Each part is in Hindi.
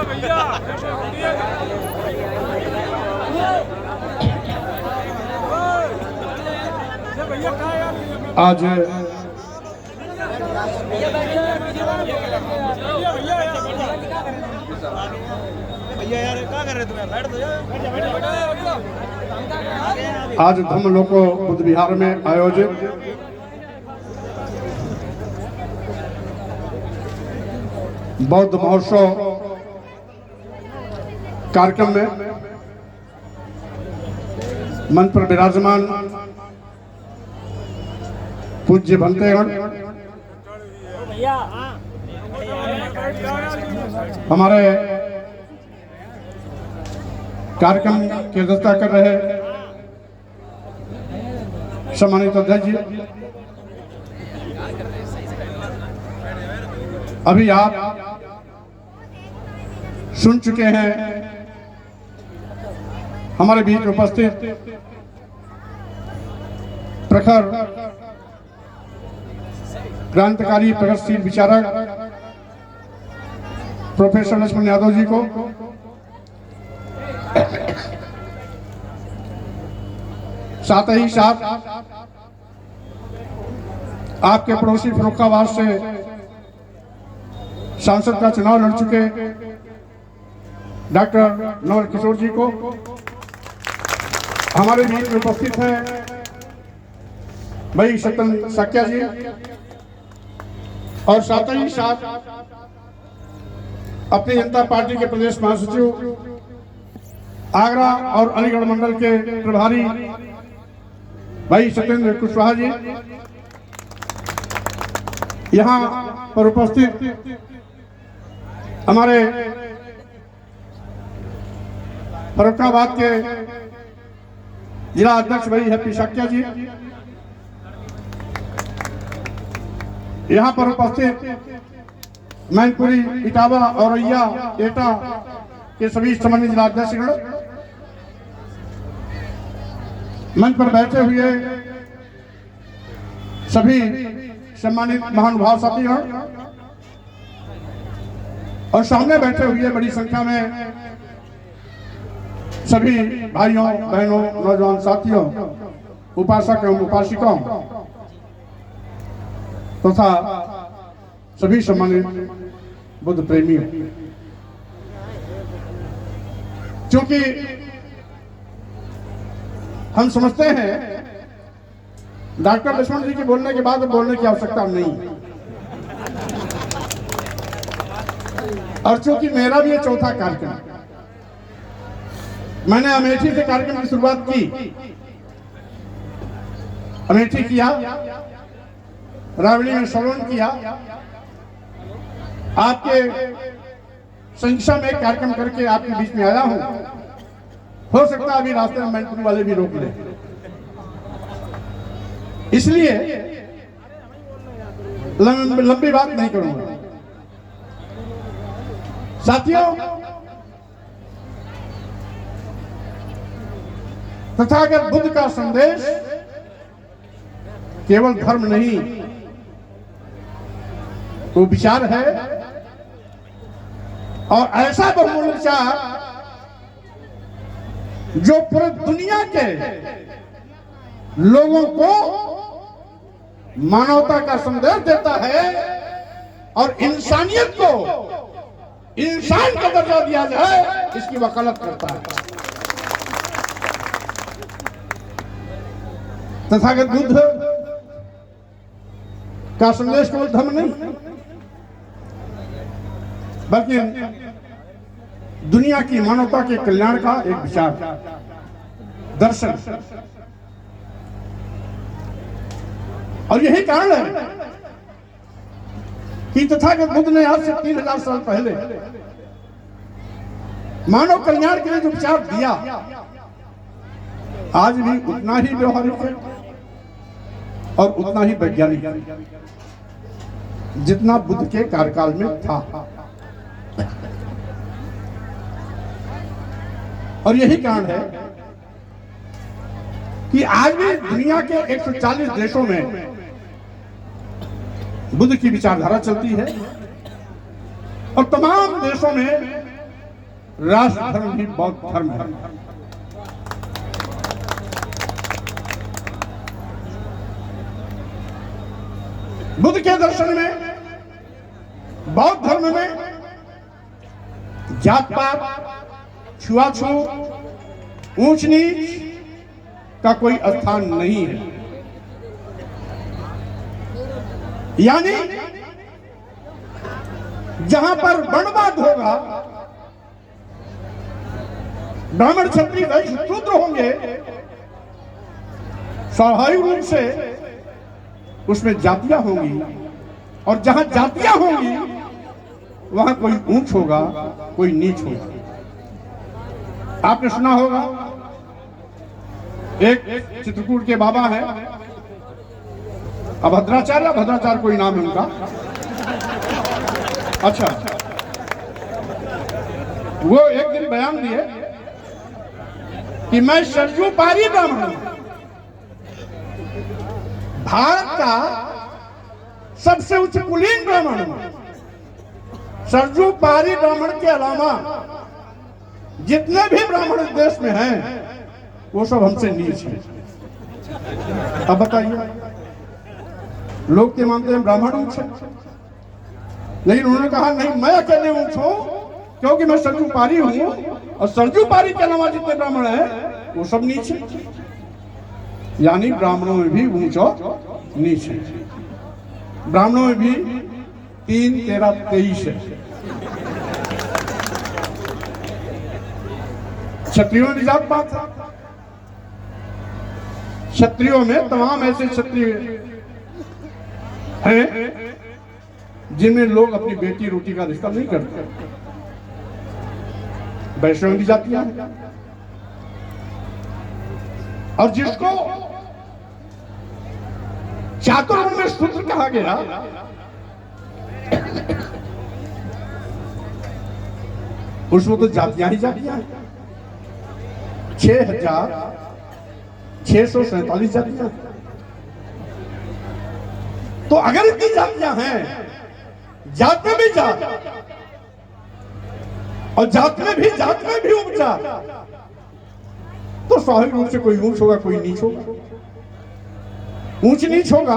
आज आज धम्म लोको बुद्ध विहार में आयोजित बौद्ध महोत्सव कार्यक्रम में मंच पर विराजमान पूज्य भंतेगण, हमारे कार्यक्रम की अध्यक्षता कर रहे सम्मानित अध्यक्ष जी, अभी आप सुन चुके हैं हमारे बीच उपस्थित प्रखर क्रांतिकारी प्रगतिशील विचारक प्रोफेसर लक्ष्मण यादव जी को। साथ ही साथ आपके पड़ोसी फर्रुखाबाद से सांसद का चुनाव लड़ चुके डॉक्टर नवल किशोर जी को, हमारे बीच में उपस्थित हैं भाई सत्यन साक्या जी, और साथ ही साथ अपनी जनता पार्टी के प्रदेश महासचिव आगरा और अलीगढ़ मंडल के प्रभारी भाई सत्येंद्र कुशवाहा जी, यहाँ पर उपस्थित हमारे फर्रुखाबाद के जिला अध्यक्ष भाई हैप्पी साक्या जी, यहाँ पर उपस्थित मैनपुरी, इटावा, औरैया, एटा के सभी सम्मानित जिला अध्यक्षगण, मंच पर बैठे हुए सभी सम्मानित महानुभाव साथीगण और सामने बैठे हुए बड़ी संख्या में सभी भाइयों बहनों नौजवान साथियों, उपासक एवं उपासिकाओं तथा सभी सम्मानित बुद्ध प्रेमियों, क्योंकि हम समझते हैं डॉक्टर लक्ष्मण जी के बोलने के बाद बोलने की आवश्यकता नहीं, और चूंकि मेरा भी ये चौथा कार्यक्रम, मैंने अमेठी से कार्यक्रम की शुरुआत की, अमेठी किया, रावड़ी में श्रवण किया, आपके संख्या में कार्यक्रम करके आपके बीच में आया हूं। हो सकता है अभी रास्ते में मैनपुरी वाले भी रोक ले, इसलिए लंबी बात नहीं करूंगा। साथियों, तथागत बुद्ध का संदेश केवल धर्म नहीं, वो विचार है, और ऐसा बहुमूल्य विचार जो पूरी दुनिया के लोगों को मानवता का संदेश देता है और इंसानियत को इंसान का दर्जा दिया जाए, इसकी वकालत करता है। तथागत बुद्ध का संदेश केवल धर्म नहीं, बल्कि दुनिया की मानवता के कल्याण का एक विचार, दर्शन। और यही कारण है कि तथागत बुद्ध ने आज से 3000 साल पहले मानव कल्याण के लिए जो विचार दिया, आज भी उतना ही व्यवहारिक है और उतना ही वैज्ञानिक है जितना बुद्ध के कार्यकाल में था। और यही कारण है कि आज भी दुनिया के 140 देशों में बुद्ध की विचारधारा चलती है, और तमाम देशों में राष्ट्र धर्म भी बौद्ध धर्म है। बुद्ध के दर्शन में, बौद्ध धर्म में जात पात, छुआछूत, ऊंच नीच का कोई स्थान नहीं है। यानी जहां पर वर्णवाद होगा, ब्राह्मण क्षत्रिय वैश्य शूद्र होंगे, स्वाभाविक रूप से उसमें जातियां होंगी, और जहां जातियां होंगी वहां कोई ऊंच होगा, कोई नीच होगा। आपने सुना होगा, एक चित्रकूट के बाबा है, अभद्राचार्य, भद्राचार्य कोई नाम है उनका। अच्छा, वो एक दिन बयान दिए कि मैं सरजू पारी ब्राह्मण हूं, भारत का सबसे उच्च कुलीन ब्राह्मण हूं। सरजू पारी ब्राह्मण के अलावा जितने भी ब्राह्मण इस देश में हैं वो सब हमसे नीच है। अब बताइए, लोग क्या मानते हैं ब्राह्मण ऊंच है, लेकिन उन्होंने कहा नहीं, मैं अकेले ऊंच हूं क्योंकि मैं सरजू पारी हूं, और सरजू पारी के अलावा जितने ब्राह्मण हैं वो सब नीच है। यानी ब्राह्मणों में भी ऊंच और नीच है। ब्राह्मणों में भी 3, 13, 23 है। क्षत्रियों में जात पात है। क्षत्रियों में तमाम ऐसे क्षत्रिय हैं जिनमें लोग अपनी बेटी रोटी का रिश्ता नहीं करते। वैष्णव की जातियां हैं, और जिसको चातुर्वर्ण्य में शूद्र कहा गया, उसमें तो जातियां ही जातियां हैं। 6,647 जातियां। तो अगर इतनी जातियां हैं, जात में भी जात, और जात में भी उपजात, तो स्वाभाविक रूप से कोई ऊंच होगा, कोई नीच होगा। ऊंच नीच होगा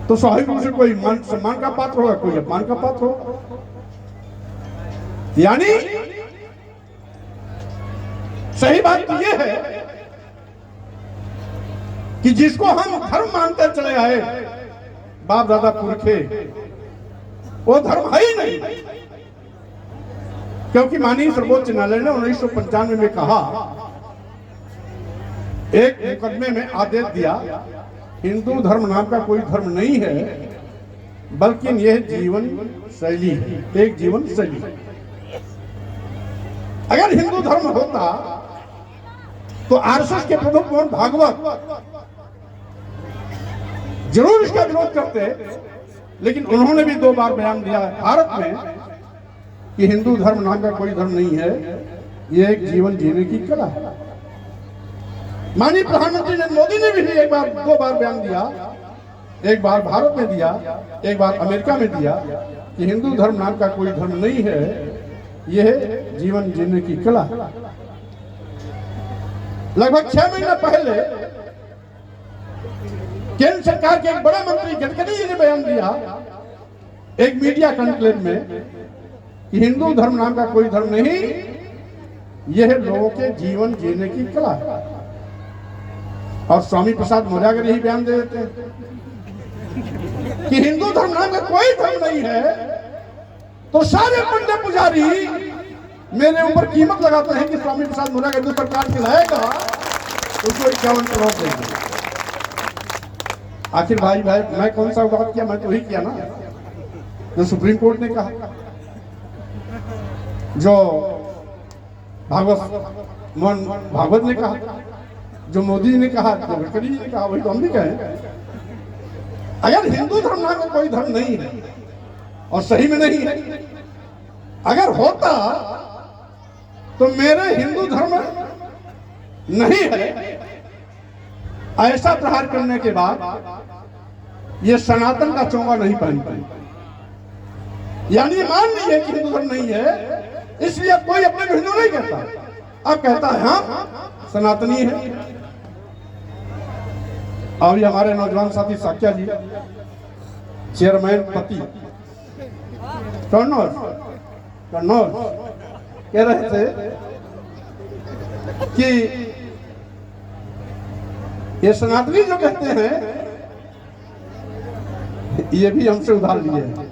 तो स्वाभाविक रूप से कोई मान सम्मान का पात्र होगा, कोई अपमान का पात्र होगा। यानी सही बात तो यह है कि जिसको हम धर्म मानते चले आए, बाप दादा पुरखे, वो धर्म है ही नहीं। क्योंकि माननीय सर्वोच्च न्यायालय ने 1995 में कहा, एक मुकदमे में आदेश दिया, हिंदू धर्म नाम का कोई धर्म नहीं है, बल्कि यह जीवन शैली है, एक जीवन शैली। अगर हिंदू धर्म होता तो आरएसएस के प्रमुख मोहन भागवत जरूर इसका विरोध करते, लेकिन उन्होंने भी 2 बार बयान दिया है भारत में कि हिंदू धर्म नाम का कोई धर्म नहीं है, यह एक जीवन जीने की कला है। माननीय प्रधानमंत्री नरेंद्र मोदी ने भी 2 बार बयान दिया, एक बार भारत में दिया, एक बार अमेरिका में दिया, कि हिंदू धर्म नाम का कोई धर्म नहीं है, यह जीवन जीने की कला है। लगभग 6 महीना पहले केंद्र सरकार के एक बड़े मंत्री गडकरी जी ने बयान दिया एक मीडिया कॉन्क्लेव में कि हिंदू धर्म नाम का कोई धर्म नहीं, यह लोगों के जीवन जीने की कला है। और स्वामी प्रसाद मौर्य यही बयान दे देते हैं कि हिंदू धर्म नाम का कोई धर्म नहीं है, तो सारे पंडित पुजारी मेरे ऊपर कीमत लगाते हैं कि स्वामी प्रसाद मौर्य हिंदू सरकार खिलाएगा उसको 51 करोड़ देंगे। आखिर भाई मैं कौन सा बात किया? मैं तो ही किया ना जो सुप्रीम कोर्ट ने कहा, जो मोहन भागवत ने कहा, जो मोदी ने कहा, जो गडकरी जी ने कहा, वही तो हम भी कहें। अगर हिंदू धर्म नाम का कोई धर्म नहीं है, और सही में नहीं है, अगर होता तो मेरे हिंदू धर्म नहीं है, ऐसा प्रहार करने के बाद ये सनातन का चोंगा नहीं पहन पाए। यानी मान लीजिए कि हिंदू धर्म नहीं है, इसलिए कोई अपने को हिंदू नहीं कहता, अब कहता है हाँ सनातनी है। अभी हमारे नौजवान साथी साक्या जी, चेयरमैन पति कन्नौज कह रहे थे कि ये सनातनी जो कहते हैं ये भी हमसे उधार लिए हैं,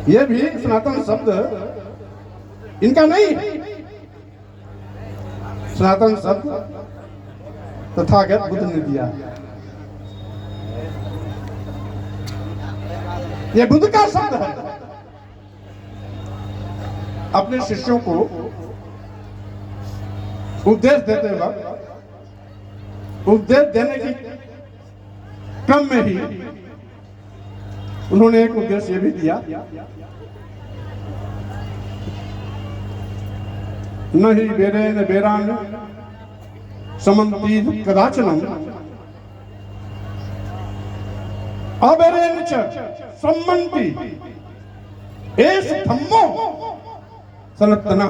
ये भी सनातन शब्द इनका नहीं है। सनातन शब्द तथागत बुद्ध ने दिया, ये बुद्ध का शब्द है। अपने शिष्यों को उपदेश देते वक्त, उपदेश देने की क्रम में ही उन्होंने एक उपदेश ये भी दिया, न ही वेरेन वेरान समन्ति कदाचनम अवेरेन च सम्मन्ति एष धम्मो सनातन।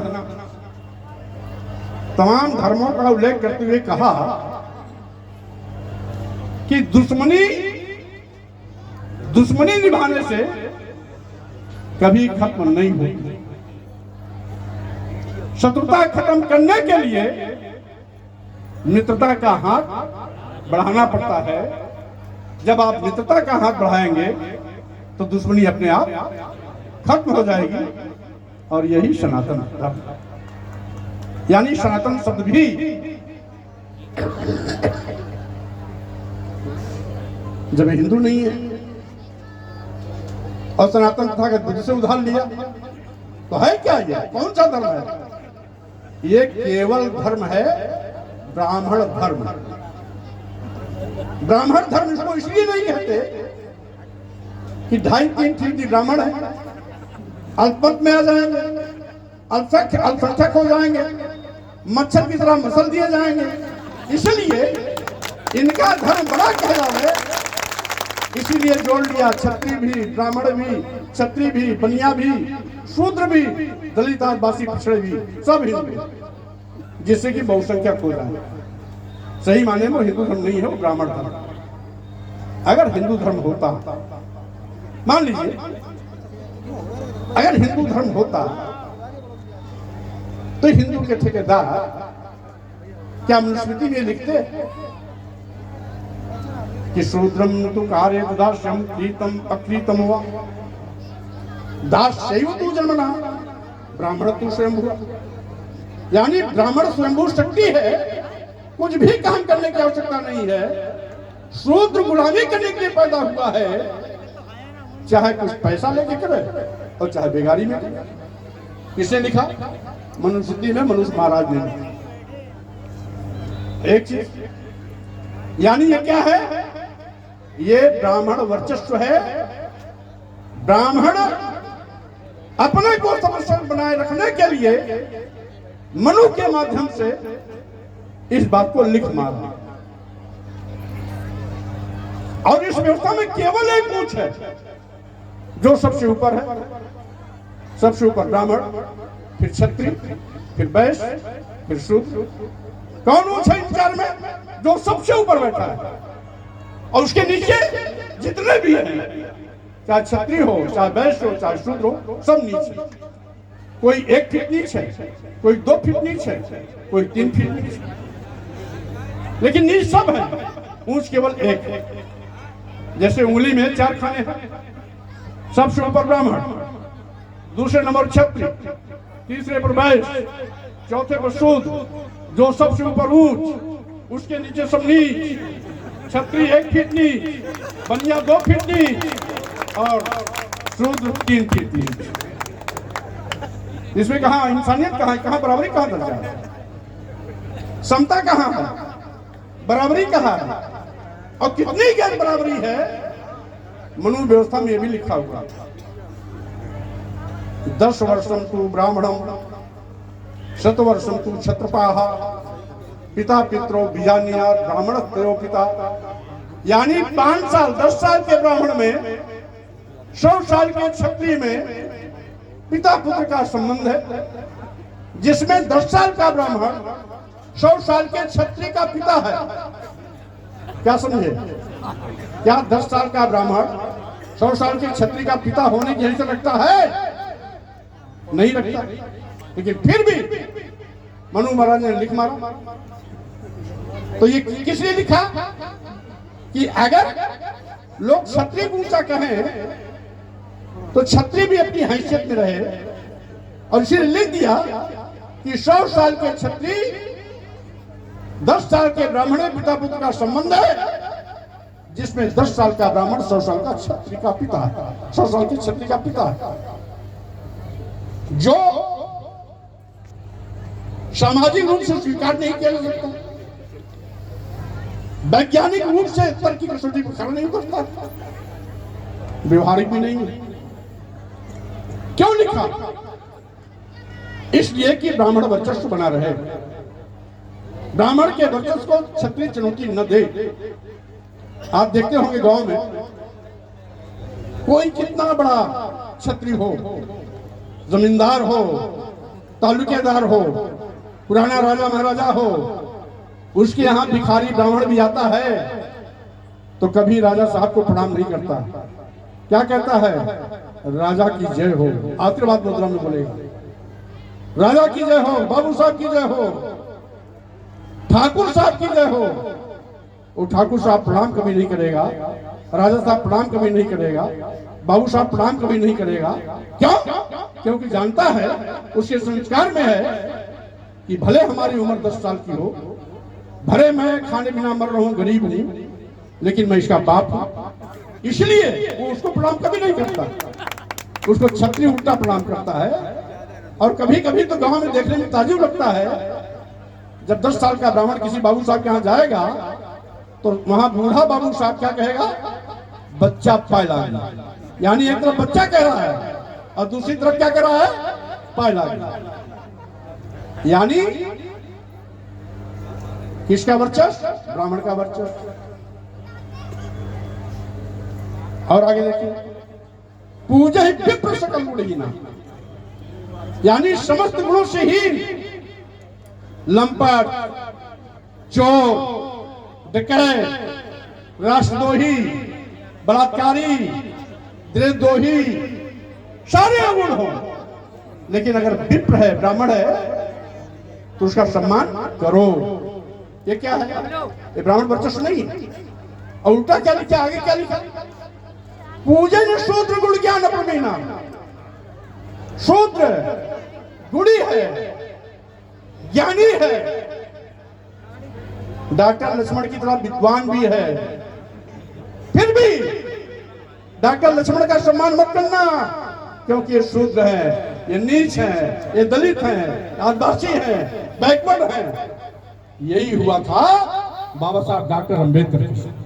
तमाम धर्मों का उल्लेख करते हुए कहा कि दुश्मनी निभाने से कभी खत्म नहीं होती। शत्रुता खत्म करने के लिए मित्रता का हाथ बढ़ाना पड़ता है। जब आप मित्रता का हाथ बढ़ाएंगे तो दुश्मनी अपने आप खत्म हो जाएगी। और यही सनातन धर्म, यानी सनातन शब्द भी जब हिंदू नहीं है और सनातन तथागत बुद्ध से उधार लिया तो है क्या? ये कौन सा धर्म है? ये केवल धर्म है ब्राह्मण धर्म। ब्राह्मण धर्म इसको इसलिए नहीं कहते कि 2.5-3 फीसदी ब्राह्मण है, अल्पमत में आ जाएंगे, अल्पसंख्यक हो जाएंगे, मच्छर की तरह मसल दिए जाएंगे, इसलिए इनका धर्म बड़ा कहला है। इसीलिए जोड़ लिया क्षत्रिय भी, ब्राह्मण भी, क्षत्रिय भी, बनिया भी, शूद्र भी, दलित आदिवासी पिछड़े भी, सब हिंदू, जिससे कि बहुसंख्यक हो जाए। सही माने में हिंदू धर्म नहीं है, वो ब्राह्मण धर्म। अगर हिंदू धर्म होता, मान लीजिए अगर हिंदू धर्म होता तो हिंदू के ठेकेदार क्या मनुस्मृति में लिखते कि शूद्रम तु कार्य दास्यम प्रीतम अक्रीतम हुआ दास्यैव तु जन्मना ब्राह्मण तु स्वयंभू। यानी ब्राह्मण स्वयंभू शक्ति है, कुछ भी काम करने की आवश्यकता नहीं है। शूद्र गुलामी करने के लिए पैदा हुआ है, चाहे कुछ पैसा लेके करे और चाहे बेगारी में करे। किसने लिखा? मनुस्मृति में मनुष्य महाराज ने लिखा। एक चीज, यानी ये क्या है? ये ब्राह्मण वर्चस्व है। ब्राह्मण अपने को समर्पण बनाए रखने के लिए मनु के माध्यम से इस बात को लिख मारा। और इस व्यवस्था में केवल एक ऊंच है जो सबसे ऊपर है, सबसे ऊपर ब्राह्मण, फिर क्षत्रिय, फिर वैश्य, फिर शूद्र। कौन ऊंच है इन चार में? जो सबसे ऊपर बैठा है। और उसके नीचे जितने भी हैं, चाहे क्षत्रिय हो, चाहे वैश्य हो, चाहे शूद्र हो, सब नीचे। कोई 1 फीट नीचे है, कोई 2 फीट नीचे है, कोई 3 फीट नीचे, लेकिन नीच सब है, ऊंच केवल एक है। जैसे उंगली में 4 खाने हैं। सबसे ऊपर ब्राह्मण, दूसरे नंबर क्षत्रिय, तीसरे पर वैश्य, चौथे पर शूद्र, जो सबसे ऊपर ऊंच, उसके नीचे सब नीच। क्षत्रिय 1 फीट नीच, बनिया 2 फीट नीच और शूद्र 3 फीट नीच। इसमें कहाँ इंसानियत कहाँ है? कहाँ बराबरी, कहाँ दर्जा है? समता कहाँ है? बराबरी कहाँ है? और कितनी गैर बराबरी है? मनु व्यवस्था में यह भी लिखा हुआ, 10 वर्षम तु ब्राह्मणम 100 वर्षम तु क्षत्रपाः पिता पितरो बीजानिया ब्राह्मण त्रयो पिता। यानी 5 साल 10 साल के ब्राह्मण में, 100 साल के क्षत्रिय में पिता पुत्र का संबंध है, जिसमें 10 साल का ब्राह्मण 100 साल के क्षत्रिय का पिता है। क्या समझे? क्या 10 साल का ब्राह्मण 100 साल के क्षत्रिय का पिता होने की हैसियत रखता है? नहीं रखता। लेकिन फिर भी मनु महाराज ने लिख मारा। तो ये किसने लिखा कि अगर लोग क्षत्रिय को ऊंचा कहें तो क्षत्रिय भी अपनी हैसियत में रहे, और इसलिए लिख दिया कि 100 साल के क्षत्रिय 10 साल के ब्राह्मण पिता पुत्र का संबंध है, जिसमें 10 साल का ब्राह्मण 100 साल का क्षत्रिय का पिता है, 100 साल के क्षत्रिय का पिता है। जो सामाजिक रूप से स्वीकार नहीं किया जा सकता, वैज्ञानिक रूप से तर्क की कसौटी पर खड़ा नहीं उतरता, व्यवहारिक भी नहीं है। क्यों लिखा? इसलिए कि ब्राह्मण वर्चस्व बना रहे, ब्राह्मण के वर्चस्व को क्षत्रिय चुनौती न दे। आप देखते होंगे गांव में कोई कितना बड़ा क्षत्रिय हो, जमींदार हो, तालुकेदार हो, पुराना राजा महाराजा हो, उसके यहाँ भिखारी ब्राह्मण भी आता है तो कभी राजा साहब को प्रणाम नहीं करता। क्या कहता है? राजा की जय हो, आशीर्वाद मुद्रा में बोलेगा, राजा की जय हो, बाबू साहब की जय हो, ठाकुर साहब की जय हो। वो ठाकुर साहब प्रणाम कभी नहीं करेगा, राजा साहब प्रणाम कभी नहीं करेगा, बाबू साहब प्रणाम कभी नहीं करेगा। क्यों? क्योंकि जानता है, उसके संस्कार में है कि भले हमारी उम्र 10 साल की हो, भले मैं खाने बिना मर रहा हूं, गरीब हूं, लेकिन मैं इसका बाप हूं। इसलिए वो उसको प्रणाम कभी नहीं करता, उसको क्षत्रिय उल्टा प्रणाम करता है। और कभी कभी तो गांव में देखने में ताजुब लगता है, जब 10 साल का ब्राह्मण किसी बाबू साहब के यहाँ जाएगा तो वहां बूढ़ा बाबू साहब क्या कहेगा? बच्चा पायला। यानी एक तरफ बच्चा कह रहा है और दूसरी तरफ क्या कह रहा है? पायला। यानी किसका वर्चस्व? ब्राह्मण का वर्चस्व। और आगे देखिए, पूजा ही विप्र सकल गुणहीना, यानी समस्त गुणों से ही लंपट, चोर, डकैत, राष्ट्रद्रोही, बलात्कारी, देशद्रोही, सारे अवगुण हो, लेकिन अगर विप्र है, ब्राह्मण है, तो उसका सम्मान करो। ये क्या है? ये ब्राह्मण वर्चस्व नहीं है। और उल्टा क्या लिखा? आगे क्या लिखा? पूजन शूद्र गुण ज्ञान प्रवीणा। शूद्र गुणी है, ज्ञानी है, डॉक्टर लक्ष्मण की तरह विद्वान भी है, फिर भी डॉक्टर लक्ष्मण का सम्मान मत करना, क्योंकि ये शूद्र है, ये नीच है, ये दलित है, आदिवासी है, बैकवर्ड है। यही हुआ था बाबा साहब डॉक्टर अम्बेडकर।